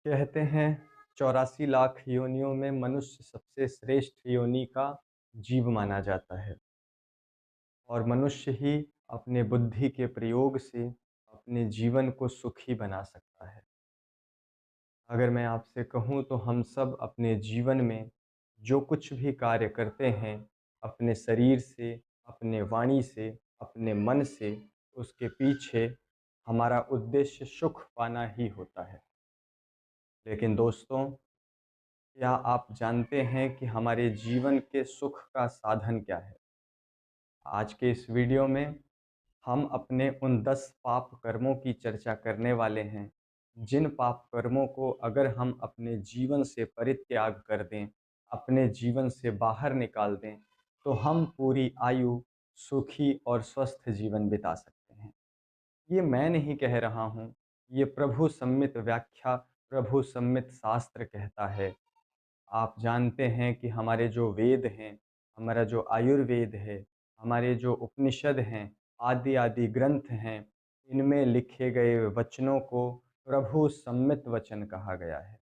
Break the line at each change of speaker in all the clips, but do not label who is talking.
कहते हैं 84 लाख योनियों में मनुष्य सबसे श्रेष्ठ योनि का जीव माना जाता है और मनुष्य ही अपने बुद्धि के प्रयोग से अपने जीवन को सुखी बना सकता है। अगर मैं आपसे कहूँ तो हम सब अपने जीवन में जो कुछ भी कार्य करते हैं, अपने शरीर से, अपने वाणी से, अपने मन से, उसके पीछे हमारा उद्देश्य सुख पाना ही होता है। लेकिन दोस्तों, क्या आप जानते हैं कि हमारे जीवन के सुख का साधन क्या है? आज के इस वीडियो में हम अपने उन 10 पाप कर्मों की चर्चा करने वाले हैं, जिन पाप कर्मों को अगर हम अपने जीवन से परित्याग कर दें, अपने जीवन से बाहर निकाल दें, तो हम पूरी आयु सुखी और स्वस्थ जीवन बिता सकते हैं। ये मैं नहीं कह रहा हूँ, ये प्रभु सम्मित व्याख्या, प्रभु सम्मित शास्त्र कहता है। आप जानते हैं कि हमारे जो वेद हैं, हमारा जो आयुर्वेद है, हमारे जो उपनिषद हैं, आदि-आदि ग्रंथ हैं, इनमें लिखे गए वचनों को प्रभु सम्मित वचन कहा गया है,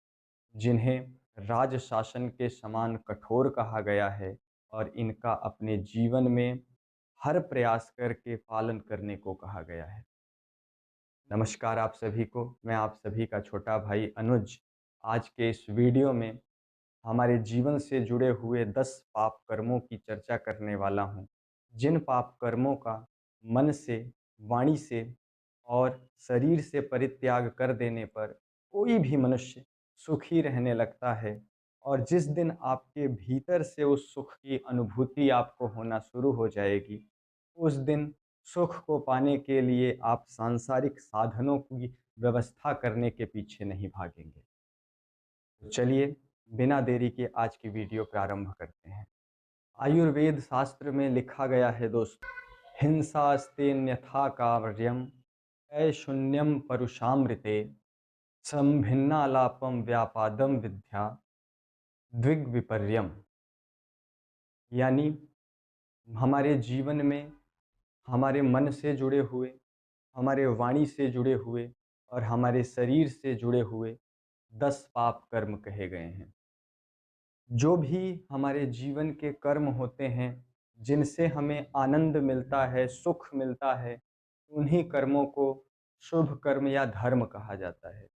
जिन्हें राज शासन के समान कठोर कहा गया है और इनका अपने जीवन में हर प्रयास करके पालन करने को कहा गया है। नमस्कार आप सभी को, मैं आप सभी का छोटा भाई अनुज। आज के इस वीडियो में हमारे जीवन से जुड़े हुए 10 पाप कर्मों की चर्चा करने वाला हूँ, जिन पाप कर्मों का मन से, वाणी से और शरीर से परित्याग कर देने पर कोई भी मनुष्य सुखी रहने लगता है। और जिस दिन आपके भीतर से उस सुख की अनुभूति आपको होना शुरू हो जाएगी, उस दिन सुख को पाने के लिए आप सांसारिक साधनों की व्यवस्था करने के पीछे नहीं भागेंगे। तो चलिए, बिना देरी के आज की वीडियो प्रारंभ करते हैं। आयुर्वेद शास्त्र में लिखा गया है दोस्तों, हिंसास्तेन्यथा काव्यम शून्यम परुषामृते संभिन्नालापम व्यापादम विद्या द्विग्विपर्यम। यानी हमारे जीवन में हमारे मन से जुड़े हुए, हमारे वाणी से जुड़े हुए और हमारे शरीर से जुड़े हुए 10 पाप कर्म कहे गए हैं। जो भी हमारे जीवन के कर्म होते हैं, जिनसे हमें आनंद मिलता है, सुख मिलता है, उन्हीं कर्मों को शुभ कर्म या धर्म कहा जाता है।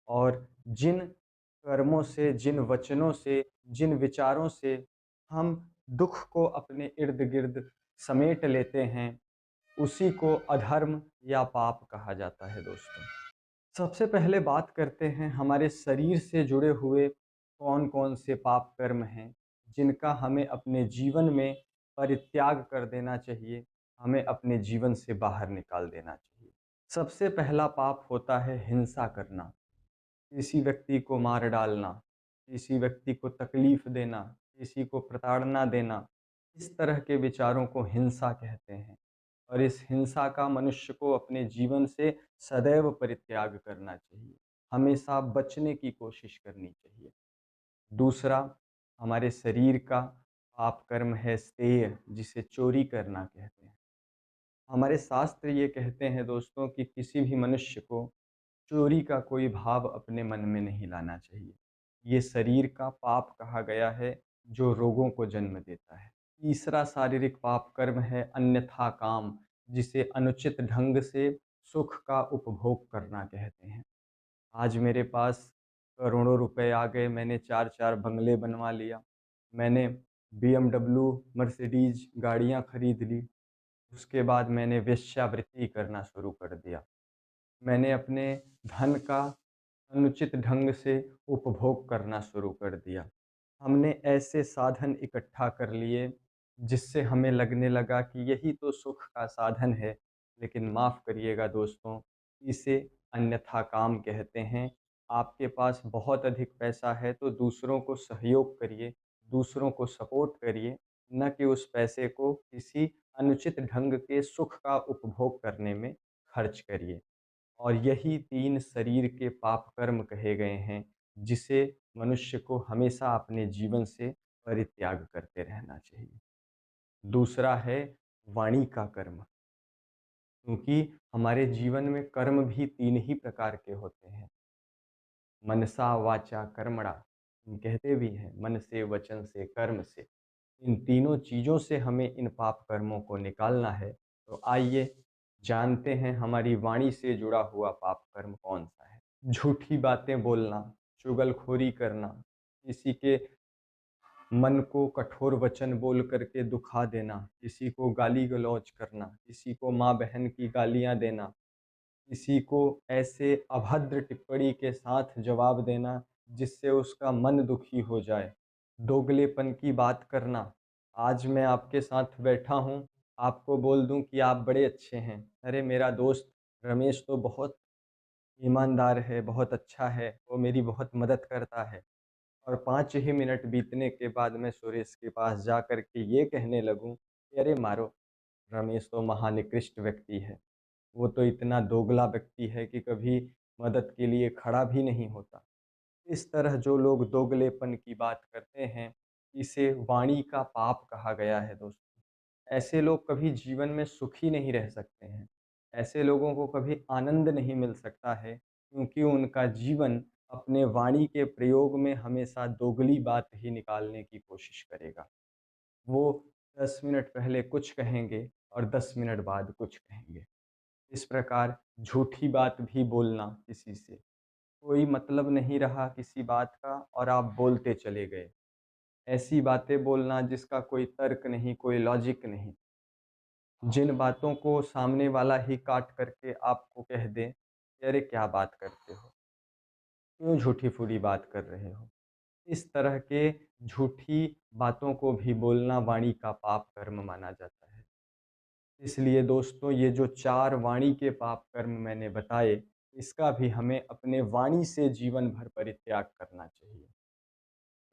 और जिन कर्मों से, जिन वचनों से, जिन विचारों से हम दुख को अपने इर्द-गिर्द समेट लेते हैं, उसी को अधर्म या पाप कहा जाता है दोस्तों। सबसे पहले बात करते हैं हमारे शरीर से जुड़े हुए कौन-कौन से पाप कर्म हैं, जिनका हमें अपने जीवन में परित्याग कर देना चाहिए, हमें अपने जीवन से बाहर निकाल देना चाहिए। सबसे पहला पाप होता है हिंसा करना, किसी व्यक्ति को मार डालना, किसी व्यक्ति को तकलीफ देना, किसी को प्रताड़ना देना, इस तरह के विचारों को हिंसा कहते हैं। और इस हिंसा का मनुष्य को अपने जीवन से सदैव परित्याग करना चाहिए, हमेशा बचने की कोशिश करनी चाहिए। दूसरा, हमारे शरीर का पाप कर्म है स्तेय, जिसे चोरी करना कहते हैं। हमारे शास्त्र ये कहते हैं दोस्तों कि किसी भी मनुष्य को चोरी का कोई भाव अपने मन में नहीं लाना चाहिए। ये शरीर का पाप कहा गया है, जो रोगों को जन्म देता है। तीसरा शारीरिक पाप कर्म है अन्यथा काम, जिसे अनुचित ढंग से सुख का उपभोग करना कहते हैं। आज मेरे पास करोड़ों रुपए आ गए, मैंने 4-4 बंगले बनवा लिया, मैंने बीएमडब्ल्यू, मर्सिडीज़ गाड़ियाँ खरीद ली, उसके बाद मैंने वेश्यावृत्ति करना शुरू कर दिया। मैंने अपने धन का अनुचित ढंग से उपभोग करना शुरू कर दिया। हमने ऐसे साधन इकट्ठा कर लिए, जिससे हमें लगने लगा कि यही तो सुख का साधन है। लेकिन माफ़ करिएगा दोस्तों, इसे अन्यथा काम कहते हैं। आपके पास बहुत अधिक पैसा है तो दूसरों को सहयोग करिए, दूसरों को सपोर्ट करिए, न कि उस पैसे को किसी अनुचित ढंग के सुख का उपभोग करने में खर्च करिए। और यही 3 शरीर के पाप कर्म कहे गए हैं, जिसे मनुष्य को हमेशा अपने जीवन से परित्याग करते रहना चाहिए। दूसरा है वाणी का कर्म, क्योंकि हमारे जीवन में कर्म भी 3 ही प्रकार के होते हैं। मनसा वाचा कर्मणा, हम कहते भी हैं मन से, वचन से, कर्म से। इन तीनों चीज़ों से हमें इन पाप कर्मों को निकालना है। तो आइए जानते हैं हमारी वाणी से जुड़ा हुआ पाप कर्म कौन-सा है। झूठी बातें बोलना, चुगलखोरी करना, किसी के मन को कठोर वचन बोल कर के दुखा देना, किसी को गाली-गलौज करना, किसी को माँ-बहन की गालियाँ देना, किसी को ऐसे अभद्र टिप्पणी के साथ जवाब देना जिससे उसका मन दुखी हो जाए। दोगलेपन की बात करना, आज मैं आपके साथ बैठा हूँ, आपको बोल दूँ कि आप बड़े अच्छे हैं। अरे मेरा दोस्त रमेश तो बहुत ईमानदार है, बहुत अच्छा है, वो मेरी बहुत मदद करता है। और 5 ही मिनट बीतने के बाद मैं सुरेश के पास जा कर के ये कहने लगूँ कि अरे मारो, रमेश तो महानिकृष्ट व्यक्ति है। वो तो इतना दोगला व्यक्ति है कि कभी मदद के लिए खड़ा भी नहीं होता। इस तरह जो लोग दोगलेपन की बात करते हैं, इसे वाणी का पाप कहा गया है दोस्तों। ऐसे लोग कभी जीवन में सुखी नहीं रह सकते हैं। ऐसे लोगों को कभी आनंद नहीं मिल सकता है क्योंकि उनका जीवन अपने वाणी के प्रयोग में हमेशा दोगली बात ही निकालने की कोशिश करेगा। वो 10 मिनट पहले कुछ कहेंगे और 10 मिनट बाद कुछ कहेंगे। इस प्रकार झूठी बात भी बोलना किसी से, कोई मतलब नहीं रहा किसी बात का और आप बोलते चले गए। ऐसी बातें बोलना जिसका कोई तर्क नहीं, कोई लॉजिक नहीं। जिन बातों को सामने वाला ही काट करके आपको कह दे कि अरे क्या बात करते हो? क्यों झूठी-फूटी बात कर रहे हो? इस तरह के झूठी बातों को भी बोलना वाणी का पाप कर्म माना जाता है। इसलिए दोस्तों ये जो 4 वाणी के पाप कर्म मैंने बताए, इसका भी हमें अपने वाणी से जीवन भर परित्याग करना चाहिए।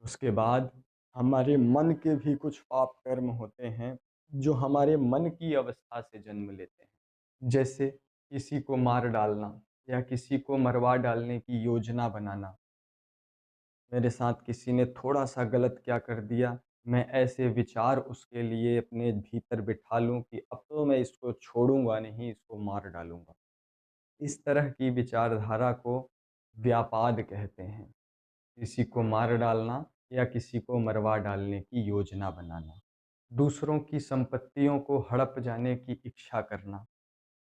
उसके बाद हमारे मन के भी कुछ पाप कर्म होते हैं, जो हमारे मन की अवस्था से जन्म लेते हैं। जैसे किसी को मार डालना या किसी को मरवा डालने की योजना बनाना। मेरे साथ किसी ने थोड़ा-सा गलत क्या कर दिया, मैं ऐसे विचार उसके लिए अपने भीतर बिठा लूँ कि अब तो मैं इसको छोड़ूँगा नहीं, इसको मार डालूँगा। इस तरह की विचारधारा को व्यापाद कहते हैं। किसी को मार डालना या किसी को मरवा डालने की योजना बनाना। दूसरों की संपत्तियों को हड़प जाने की इच्छा करना।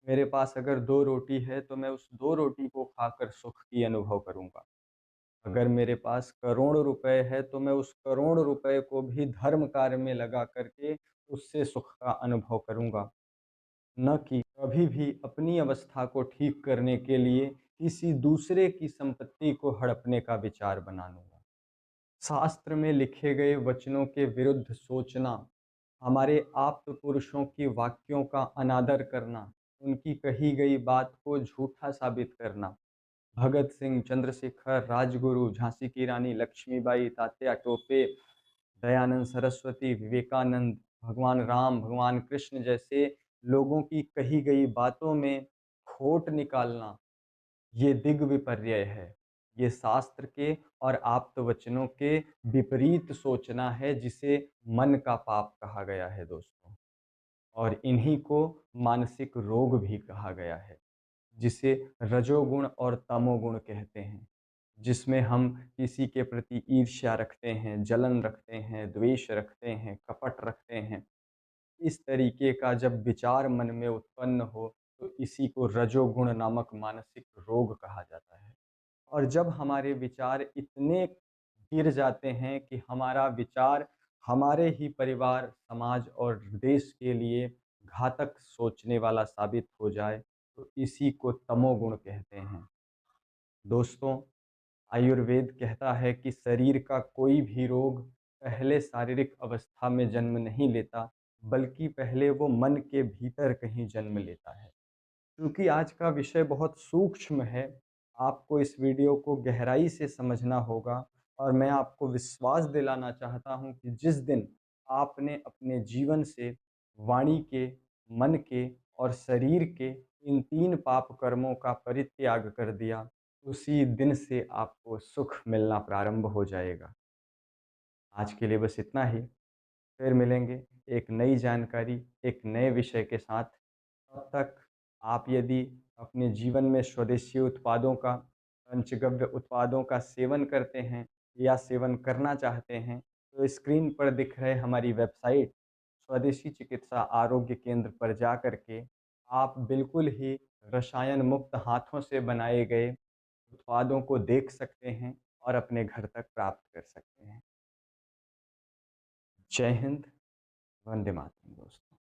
मेरे पास अगर 2 रोटी है तो मैं उस 2 रोटी को खाकर सुख की अनुभव करूँगा। अगर मेरे पास करोड़ों रुपए है तो मैं उस करोड़ रुपए को भी धर्म कार्य में लगा करके उससे सुख का अनुभव करूँगा। न कि कभी भी अपनी अवस्था को ठीक करने के लिए किसी दूसरे की संपत्ति को हड़पने का विचार बना लूँगा। शास्त्र में लिखे गए वचनों के विरुद्ध सोचना, हमारे आप्त पुरुषों की वाक्यों का अनादर करना, उनकी कही गई बात को झूठा साबित करना, भगत सिंह, चंद्रशेखर, राजगुरु, झांसी की रानी लक्ष्मीबाई, तात्या टोपे, दयानंद सरस्वती, विवेकानंद, भगवान राम, भगवान कृष्ण जैसे लोगों की कही गई बातों में खोट निकालना, ये दिग्विपर्यय है। ये शास्त्र के और आप्त वचनों के विपरीत सोचना है जिसे मन का पाप कहा गया है दोस्तों। और इन्हीं को मानसिक रोग भी कहा गया है, जिसे रजोगुण और तमोगुण कहते हैं। जिसमें हम किसी के प्रति ईर्ष्या रखते हैं, जलन रखते हैं, द्वेष रखते हैं, कपट रखते हैं। इस तरीके का जब विचार मन में उत्पन्न हो, तो इसी को रजोगुण नामक मानसिक रोग कहा जाता है। और जब हमारे विचार इतने गिर जाते हैं कि हमारा विचार हमारे ही परिवार, समाज और देश के लिए घातक सोचने वाला साबित हो जाए, तो इसी को तमोगुण कहते हैं। दोस्तों, आयुर्वेद कहता है कि शरीर का कोई भी रोग पहले शारीरिक अवस्था में जन्म नहीं लेता, बल्कि पहले वो मन के भीतर कहीं जन्म लेता है। क्योंकि आज का विषय बहुत सूक्ष्म है, आपको इस वीडियो को गहराई से समझना होगा और मैं आपको विश्वास दिलाना चाहता हूँ कि जिस दिन आपने अपने जीवन से वाणी के, मन के और शरीर के इन 3 पाप कर्मों का परित्याग कर दिया, उसी दिन से आपको सुख मिलना प्रारंभ हो जाएगा। आज के लिए बस इतना ही, फिर मिलेंगे एक नई जानकारी, एक नए विषय के साथ। तब तक आप यदि अपने जीवन में स्वदेशी उत्पादों का पंचगव्य उत्पादों का सेवन करते हैं या सेवन करना चाहते हैं, तो स्क्रीन पर दिख रहे हमारी वेबसाइट स्वदेशी चिकित्सा आरोग्य केंद्र पर जा कर के आप बिल्कुल ही रसायन मुक्त हाथों से बनाए गए उत्पादों को देख सकते हैं और अपने घर तक प्राप्त कर सकते हैं। जय हिंद, वंदे मातरम दोस्तों।